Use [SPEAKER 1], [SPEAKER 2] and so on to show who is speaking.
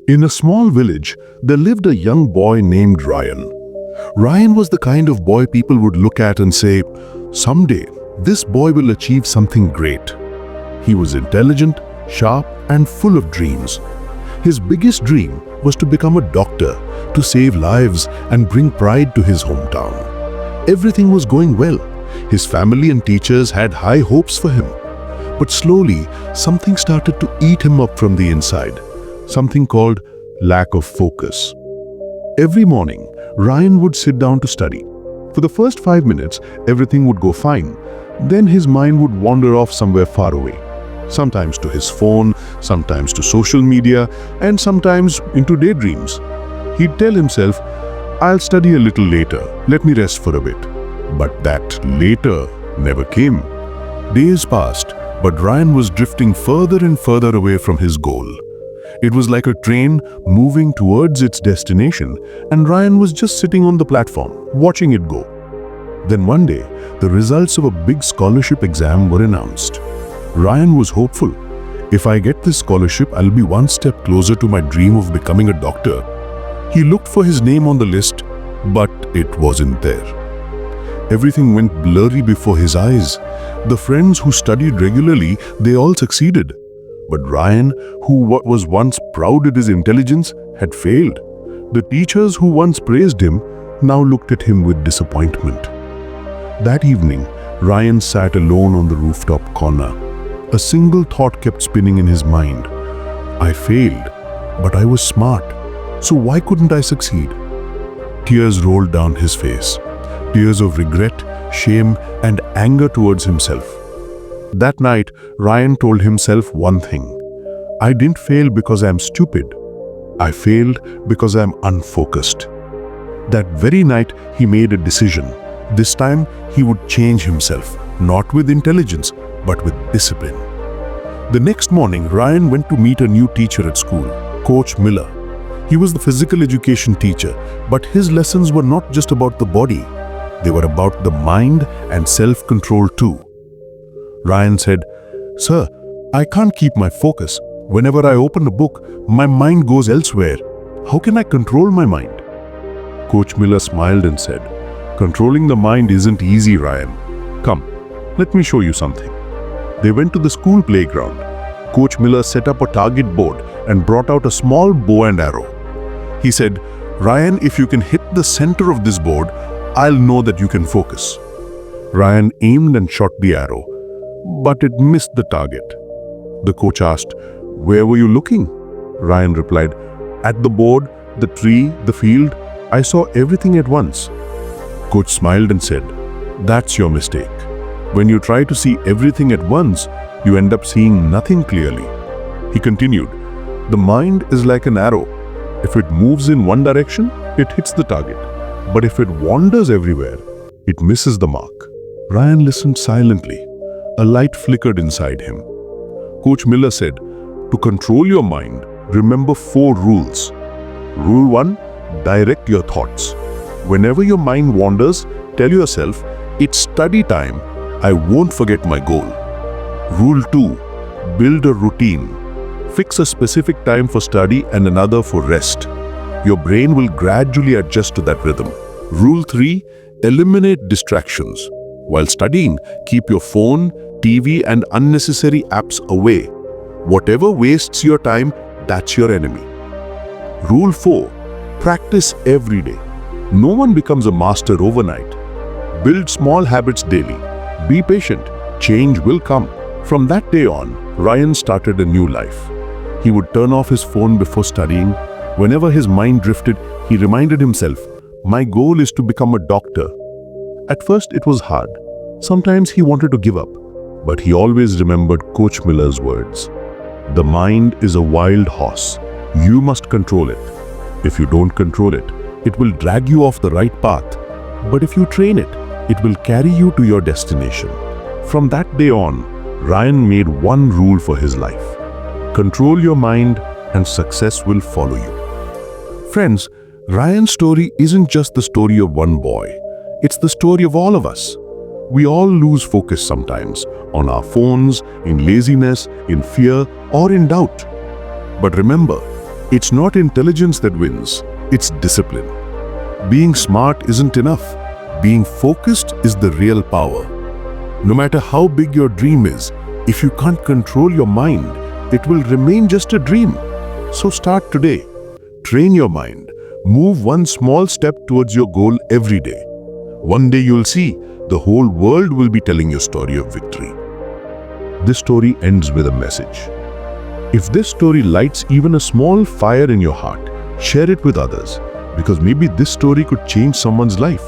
[SPEAKER 1] In a small village, there lived a young boy named Ryan. Ryan was the kind of boy people would look at and say, "Someday, this boy will achieve something great." He was intelligent, sharp, and full of dreams. His biggest dream was to become a doctor, to save lives and bring pride to his hometown. Everything was going well. His family and teachers had high hopes for him. But slowly, something started to eat him up from the inside. Something called lack of focus. Every morning, Ryan would sit down to study. For the first 5 minutes, everything would go fine. Then his mind would wander off somewhere far away. Sometimes to his phone, sometimes to social media, and sometimes into daydreams. He'd tell himself, "I'll study a little later, let me rest for a bit." But that later never came. Days passed, but Ryan was drifting further and further away from his goal. It was like a train moving towards its destination, and Ryan was just sitting on the platform, watching it go. Then one day, the results of a big scholarship exam were announced. Ryan was hopeful. "If I get this scholarship, I'll be one step closer to my dream of becoming a doctor." He looked for his name on the list, but it wasn't there. Everything went blurry before his eyes. The friends who studied regularly, they all succeeded. But Ryan, who was once proud at his intelligence, had failed. The teachers who once praised him now looked at him with disappointment. That evening, Ryan sat alone on the rooftop corner. A single thought kept spinning in his mind. "I failed, but I was smart. So why couldn't I succeed?" Tears rolled down his face. Tears of regret, shame, and anger towards himself. That night, Ryan told himself one thing. "I didn't fail because I'm stupid. I failed because I'm unfocused." That very night, he made a decision. This time, he would change himself, not with intelligence, but with discipline. The next morning, Ryan went to meet a new teacher at school, Coach Miller. He was the physical education teacher, but his lessons were not just about the body. They were about the mind and self-control too. Ryan said, "Sir, I can't keep my focus. Whenever I open a book, my mind goes elsewhere. How can I control my mind?" Coach Miller smiled and said, "Controlling the mind isn't easy, Ryan. Come, let me show you something." They went to the school playground. Coach Miller set up a target board and brought out a small bow and arrow. He said, "Ryan, if you can hit the center of this board, I'll know that you can focus." Ryan aimed and shot the arrow, but it missed the target. The coach asked, "Where were you looking?" Ryan replied, "At the board, the tree, the field. I saw everything at once." Coach smiled and said, "That's your mistake. When you try to see everything at once, you end up seeing nothing clearly." He continued, "The mind is like an arrow. If it moves in one direction, it hits the target. But if it wanders everywhere, it misses the mark." Ryan listened silently. A light flickered inside him. Coach Miller said, "To control your mind, remember 4 rules. Rule 1, direct your thoughts. Whenever your mind wanders, tell yourself, 'It's study time. I won't forget my goal.' Rule 2, build a routine. Fix a specific time for study and another for rest. Your brain will gradually adjust to that rhythm. Rule 3, eliminate distractions. While studying, keep your phone, TV, and unnecessary apps away. Whatever wastes your time, that's your enemy. Rule 4, practice every day. No one becomes a master overnight. Build small habits daily. Be patient. Change will come." From that day on, Ryan started a new life. He would turn off his phone before studying. Whenever his mind drifted, he reminded himself, "My goal is to become a doctor." At first, it was hard. Sometimes he wanted to give up. But he always remembered Coach Miller's words. "The mind is a wild horse. You must control it. If you don't control it, it will drag you off the right path. But if you train it, it will carry you to your destination." From that day on, Ryan made one rule for his life. Control your mind and success will follow you. Friends, Ryan's story isn't just the story of one boy. It's the story of all of us. We all lose focus sometimes, on our phones, in laziness, in fear, or in doubt. But remember, It's not intelligence that wins, it's discipline. Being smart isn't enough. Being focused is the real power. No matter how big your dream is, if you can't control your mind, it will remain just a dream. So start today. Train your mind. Move one small step towards your goal every day. One day you'll see the whole world will be telling your story of victory. This story ends with a message. If this story lights even a small fire in your heart, share it with others, because maybe this story could change someone's life.